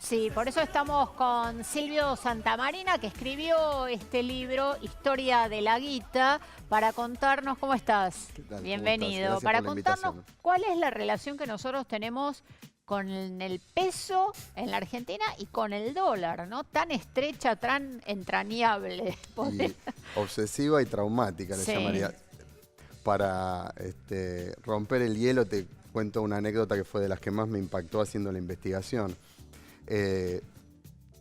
Sí, por eso estamos con Silvio Santamarina, que escribió este libro, Historia de la Guita, para contarnos, ¿cómo estás? ¿Qué tal? Bienvenido. ¿Cómo estás? Gracias Para por la contarnos invitación. cuál es la relación que nosotros tenemos con el peso en la Argentina y con el dólar, ¿no? Tan estrecha, tan entrañable. Y obsesiva y traumática le Sí. llamaría. Para romper el hielo te cuento una anécdota que fue de las que más me impactó haciendo la investigación. Eh,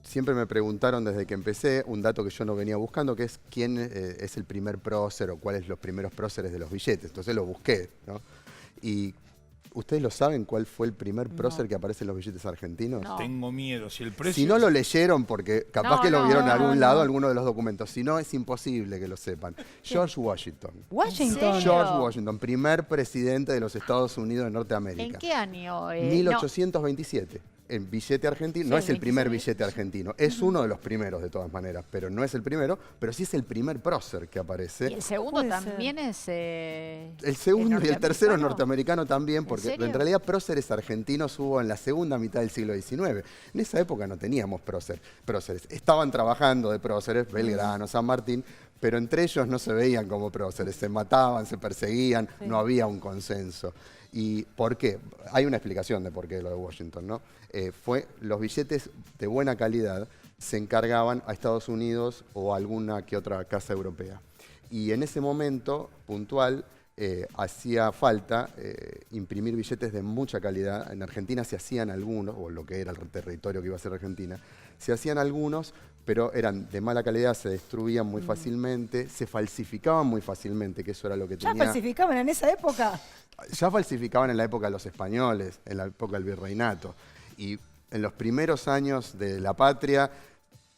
Siempre me preguntaron desde que empecé un dato que yo no venía buscando, que es quién es el primer prócer o cuáles los primeros próceres de los billetes. Entonces lo busqué, ¿no? Y ¿ustedes lo saben cuál fue el primer prócer No, que aparece en los billetes argentinos? no. Tengo miedo. Si el Si precio... no lo leyeron, porque capaz No, que lo no, vieron en no, algún no. lado, alguno de los documentos. Si no, es imposible que lo sepan. George Washington. ¿En serio? George Washington, primer presidente de los Estados Unidos de ¿En Norteamérica. qué año? 1827. En billete argentino, Sí, no es el primer 26. billete argentino, es uno de los primeros de todas maneras, pero no es el primero, pero sí es el primer prócer que Y aparece. el segundo Puede también es... El segundo y el tercero es norteamericano también, porque serio? en realidad próceres argentinos hubo en la segunda mitad del siglo XIX. En esa época no teníamos próceres. Estaban trabajando de próceres, Belgrano, San Martín, pero entre ellos no se veían como próceres, se mataban, se perseguían, no había un consenso. ¿Y por qué? Hay una explicación de por qué lo de Washington, ¿no? Los billetes de buena calidad se encargaban a Estados Unidos o a alguna que otra casa europea. Y en ese momento puntual hacía falta imprimir billetes de mucha calidad. En Argentina se hacían algunos, o lo que era el territorio que iba a ser Argentina, se hacían algunos, pero eran de mala calidad, se destruían muy fácilmente, se falsificaban muy fácilmente, que eso era lo que ¿Ya tenía... falsificaban en esa época? Ya falsificaban en la época de los españoles, en la época del virreinato. Y en los primeros años de la patria,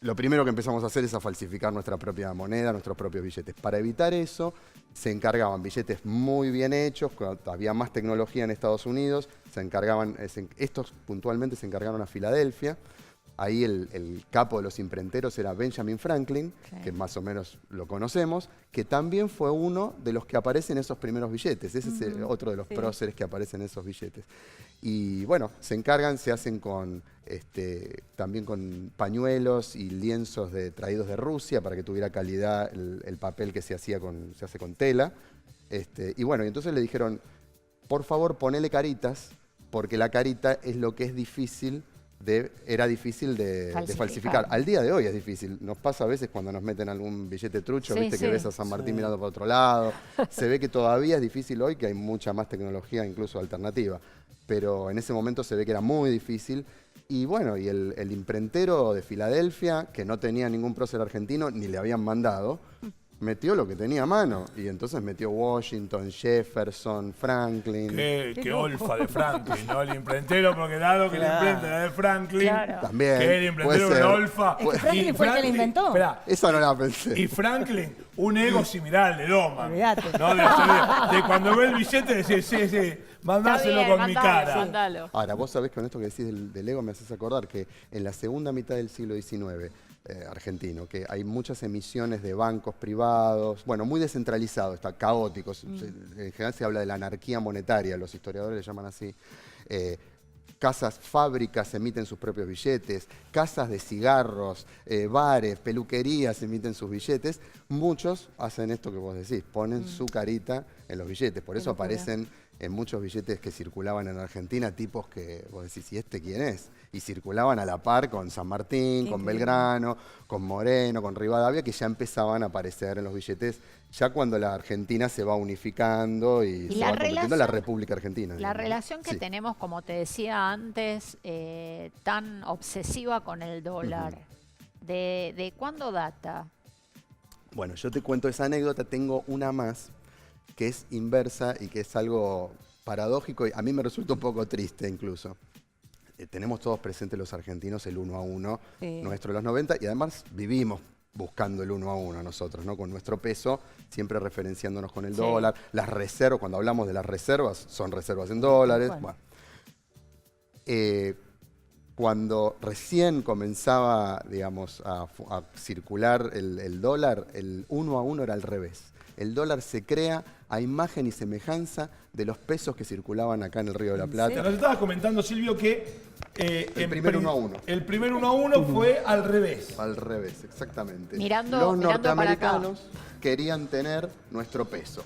lo primero que empezamos a hacer es a falsificar nuestra propia moneda, nuestros propios billetes. Para evitar eso, se encargaban billetes muy bien hechos, había más tecnología en Estados Unidos, estos puntualmente se encargaron a Filadelfia. Ahí el capo de los imprenteros era Benjamin Franklin, que más o menos lo conocemos, que también fue uno de los que aparecen en esos primeros billetes. Ese es otro de los próceres que aparecen en esos billetes. Y bueno, se encargan, se hacen también con pañuelos y lienzos traídos de Rusia para que tuviera calidad el papel que se hace con tela. Y bueno, y entonces le dijeron, por favor ponele caritas, porque la carita es lo que es difícil era difícil de falsificar. Al día de hoy es difícil. Nos pasa a veces cuando nos meten algún billete trucho, Sí, viste que sí. ves a San Martín mirando para otro lado. Se ve que todavía es difícil hoy, que hay mucha más tecnología, incluso alternativa. Pero en ese momento se ve que era muy difícil. Y bueno, y el imprentero de Filadelfia, que no tenía ningún prócer argentino, ni le habían mandado, metió lo que tenía a mano. Y entonces metió Washington, Jefferson, Franklin. Qué olfa de Franklin, ¿no? El imprentero, porque dado que la imprenta era de Franklin, Claro. También. que el imprentero puede era ser. una olfa. Es que Franklin Y fue el que la inventó. Esperá, Esa no la pensé. y Franklin, un ego similar al de Doman. Olvídate. ¿No? De cuando ve el billete, decir, sí, mandáselo Está bien, con mi mandalo, cara. mandalo. Ahora, vos sabés con esto que decís del ego me haces acordar que en la segunda mitad del siglo XIX argentino, que hay muchas emisiones de bancos privados, bueno, muy descentralizado, está caótico. En general se habla de la anarquía monetaria, los historiadores le llaman así. Fábricas emiten sus propios billetes, casas de cigarros, bares, peluquerías emiten sus billetes. Muchos hacen esto que vos decís, ponen su carita en los billetes. Por eso aparecen en muchos billetes que circulaban en Argentina tipos que vos decís, ¿y este quién es? Y circulaban a la par con San Martín, con Belgrano, con Moreno, con Rivadavia, que ya empezaban a aparecer en los billetes ya cuando la Argentina se va unificando y se va convirtiendo en la República Argentina. La digamos, ¿no? relación que Sí. tenemos, como te decía antes, tan obsesiva con el dólar, ¿de cuándo data? Bueno, yo te cuento esa anécdota, tengo una más que es inversa y que es algo paradójico y a mí me resulta un poco triste incluso. Tenemos todos presentes los argentinos el 1 a 1 nuestro de los 90 y además vivimos buscando el 1 a 1 nosotros, ¿no? Con nuestro peso, siempre referenciándonos con el dólar. Las reservas, cuando hablamos de las reservas, son reservas en dólares. Bueno. Cuando recién comenzaba, digamos, a circular el dólar, el 1 a 1 era al revés. el dólar se crea a imagen y semejanza de los pesos que circulaban acá en el Río de la Plata. Nos estabas comentando, Silvio, que El primer 1 a 1. El primer 1 a 1 fue al revés. Al revés, exactamente. Mirando Los para acá. norteamericanos querían tener nuestro peso,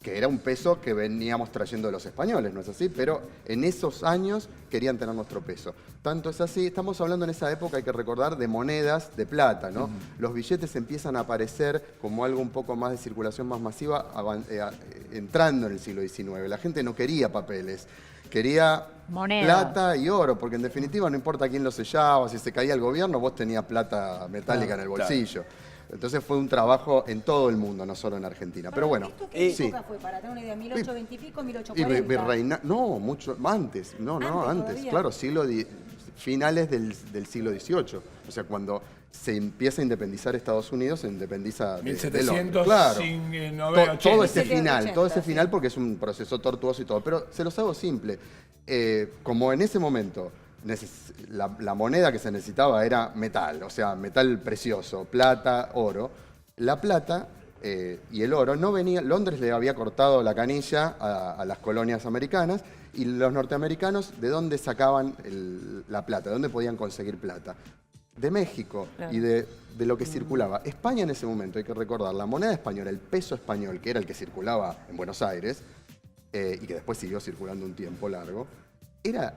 que era un peso que veníamos trayendo de los españoles, ¿no es así? Pero en esos años querían tener nuestro peso. Tanto es así, estamos hablando en esa época, hay que recordar, de monedas de plata, ¿no? Los billetes empiezan a aparecer como algo un poco más de circulación más masiva entrando en el siglo XIX. La gente no quería papeles, quería Monedas. plata y oro, porque en definitiva no importa quién lo sellaba, si se caía el gobierno, vos tenías plata metálica en el bolsillo. Entonces fue un trabajo en todo el mundo, no solo en Argentina. Pero bueno, ¿Esto qué sí. época fue? Para tener una idea, 1820 y pico, Y 1840. no, mucho antes. Antes, todavía. claro, finales del siglo XVIII. O sea, cuando se empieza a independizar Estados Unidos, se independiza de 1700, Claro. Todo ese 1780, final, todo ese sí. final porque es un proceso tortuoso y todo. Pero se los hago simple. Como en ese momento la moneda que se necesitaba era metal, o sea, metal precioso, plata, oro. La plata y el oro no venía. Londres le había cortado la canilla a las colonias americanas y los norteamericanos, ¿de dónde sacaban la plata? ¿De dónde podían conseguir plata? De México Claro. y de lo que circulaba. España en ese momento, hay que recordar, la moneda española, el peso español, que era el que circulaba en Buenos Aires y que después siguió circulando un tiempo largo, era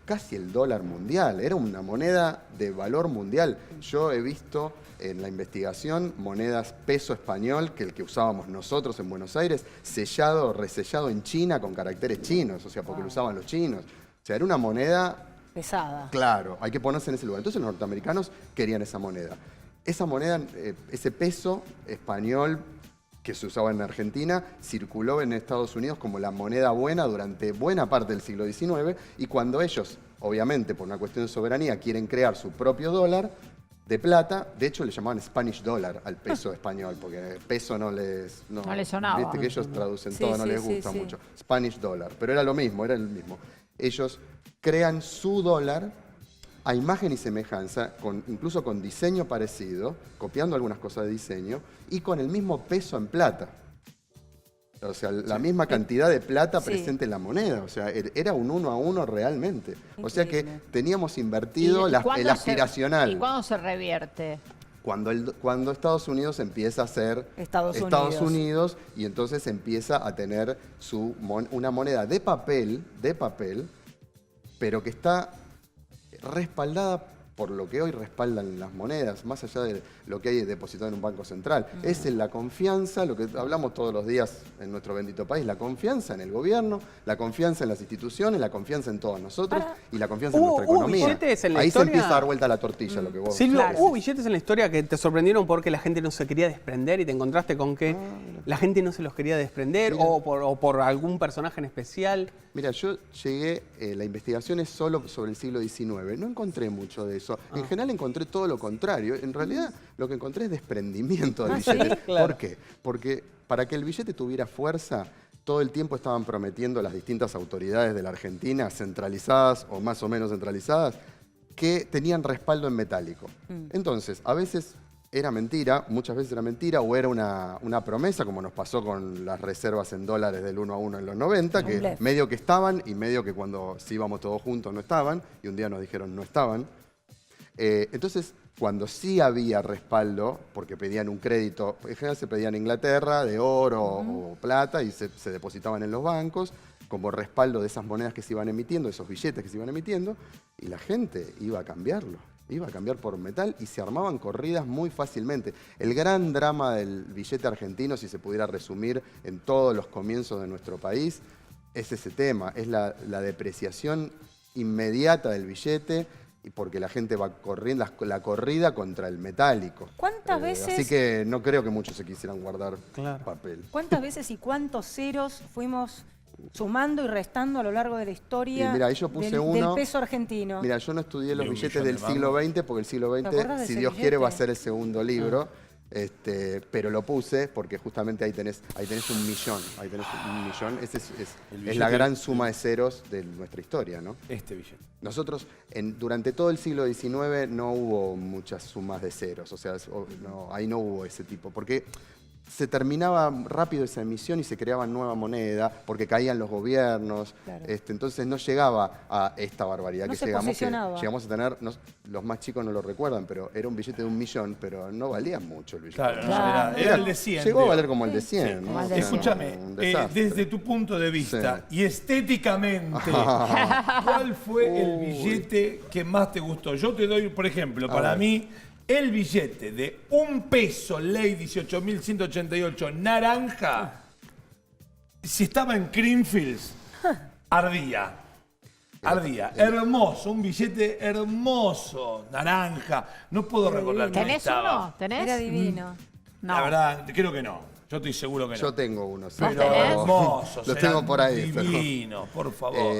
casi el dólar mundial, era una moneda de valor mundial. Yo he visto en la investigación monedas peso español, que el que usábamos nosotros en Buenos Aires, sellado, resellado en China con caracteres chinos, o sea, porque lo usaban los chinos. O sea, era una moneda, Pesada. claro, hay que ponerse en ese lugar. Entonces los norteamericanos querían esa moneda. Esa moneda, ese peso español que se usaba en Argentina, circuló en Estados Unidos como la moneda buena durante buena parte del siglo XIX, y cuando ellos, obviamente por una cuestión de soberanía, quieren crear su propio dólar de plata, de hecho le llamaban Spanish Dollar al peso español, porque peso no les sonaba. Viste que ellos traducen Sí, todo, no sí, les sí, gusta sí. mucho. Spanish Dollar, pero era lo mismo, era el mismo. Ellos crean su dólar a imagen y semejanza, incluso con diseño parecido, copiando algunas cosas de diseño, y con el mismo peso en plata. O sea, la misma cantidad de plata Sí. presente en la moneda. O sea, era un 1 a 1 realmente. O sea que Increíble. teníamos invertido ¿Y cuándo el aspiracional. ¿Y cuándo se revierte? Cuando Estados Unidos empieza a ser Estados Unidos y entonces empieza a tener una moneda de papel, pero que está respaldada por lo que hoy respaldan las monedas, más allá de lo que hay depositado en un banco central. Es en la confianza, lo que hablamos todos los días en nuestro bendito país, la confianza en el gobierno, la confianza en las instituciones, la confianza en todos nosotros y la confianza en nuestra economía. billetes en la Ahí historia. se empieza a dar vuelta la tortilla, lo que vos... Silvio, Claro. ¿hubo billetes en la historia que te sorprendieron porque la gente no se quería desprender y te encontraste con que la gente no se los quería desprender Mira. o por algún personaje en especial? Mira, yo llegué, la investigación es solo sobre el siglo XIX, no encontré mucho de eso. En general encontré todo lo contrario. En realidad lo que encontré es desprendimiento del ¿sí? billete. Claro. ¿Por qué? Porque para que el billete tuviera fuerza, todo el tiempo estaban prometiendo las distintas autoridades de la Argentina, centralizadas o más o menos centralizadas, que tenían respaldo en metálico. Entonces, a veces era mentira, muchas veces era mentira, o era una promesa, como nos pasó con las reservas en dólares del 1 a 1 en los 90, que blef. medio que estaban y medio que cuando sí íbamos todos juntos no estaban, y un día nos dijeron no estaban. Entonces, cuando sí había respaldo, porque pedían un crédito, en general se pedía en Inglaterra, de oro o plata, y se depositaban en los bancos, como respaldo de esas monedas que se iban emitiendo, esos billetes que se iban emitiendo, y la gente iba a cambiarlo. Iba a cambiar por metal y se armaban corridas muy fácilmente. El gran drama del billete argentino, si se pudiera resumir en todos los comienzos de nuestro país, es ese tema, es la depreciación inmediata del billete, y porque la gente va corriendo, la corrida contra el metálico. ¿Cuántas veces- Así que no creo que muchos se quisieran guardar Claro. papel. ¿Cuántas veces y cuántos ceros fuimos sumando y restando a lo largo de la historia Y mira, ahí yo puse del uno. peso argentino? Mira, yo no estudié los ¿De un billetes millón del de siglo mangos? XX, porque el siglo ¿Te acordás XX, de si ese Dios quiere, va a billete? ser el segundo libro. Pero lo puse porque justamente ahí tenés un millón. Ahí tenés un millón. Ese El es billete- la gran suma de ceros de nuestra historia, ¿no? Este billete. Nosotros, durante todo el siglo XIX, no hubo muchas sumas de ceros. O sea, ahí no hubo ese tipo. Porque se terminaba rápido esa emisión y se creaba nueva moneda porque caían los gobiernos. Claro. Entonces no llegaba a esta barbaridad No que se llegamos. posicionaba. Llegamos a tener, los más chicos no lo recuerdan, pero era un billete de 1 millón, pero no valía mucho el billete. Claro, no, Claro. era el de 100. Llegó a digo. valer como el de 100. Sí. ¿no? Como el O de sea, 100. Escúchame, un desastre. desde tu punto de vista Sí. y estéticamente, ¿cuál fue el billete que más te gustó? Yo te doy, por ejemplo, para mí, el billete de 1 peso, ley 18.188, naranja, si estaba en Creamfields, ardía. Ardía. Hermoso, un billete hermoso, naranja. No puedo recordar quién ¿Tenés estaba. uno? ¿Tenés? Era divino. No. La verdad, creo que no. Yo estoy seguro que no. Yo tengo uno, sí. ¿Vos Pero tenés? hermosos. Los eran tengo por ahí. pero- Divinos, por favor.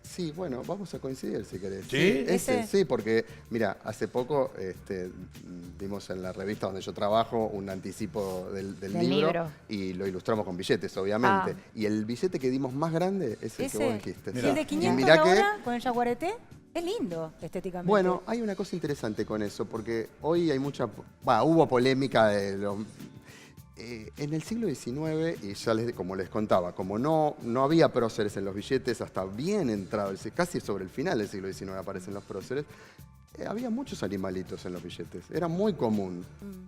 Sí, bueno, vamos a coincidir si querés. ¿Sí? Ese, ¿Ese? sí, porque, mira, hace poco dimos en la revista donde yo trabajo un anticipo del Del libro, libro. y lo ilustramos con billetes, obviamente. Ah. Y el billete que dimos más grande es el que vos dijiste. Y Mirá. el de Y 500 mirá que- ahora, con el jaguarete, es lindo estéticamente. Bueno, hay una cosa interesante con eso, porque hoy hay hubo polémica de los... en el siglo XIX, y ya como les contaba, como no había próceres en los billetes hasta bien entrado, casi sobre el final del siglo XIX aparecen los próceres, había muchos animalitos en los billetes, era muy común.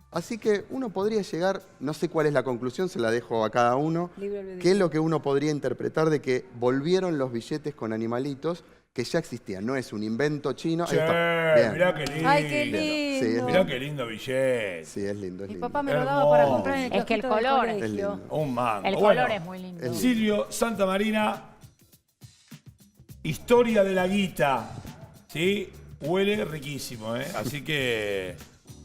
Así que uno podría llegar, no sé cuál es la conclusión, se la dejo a cada uno, Libre albedrío. qué es lo que uno podría interpretar de que volvieron los billetes con animalitos que ya existían, no es un invento chino. Che, Ahí está. Bien. mirá qué lindo. Ay, qué Sí, lindo. Mirá qué lindo billete. Sí, es lindo, es Mi lindo. papá me lo daba para Hermoso. comprar en el Es que el kiosquito del color es colegio. lindo. Un mango. El Bueno, color es muy lindo. es Silvio Santa Marina, historia de la guita. ¿Sí? Huele riquísimo, ¿eh? Así que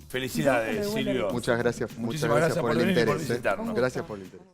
felicidades, Huele, huele Silvio. Muchas gracias, Muchísimas gracias por por el venir y por interés. visitarnos. Gracias por el interés.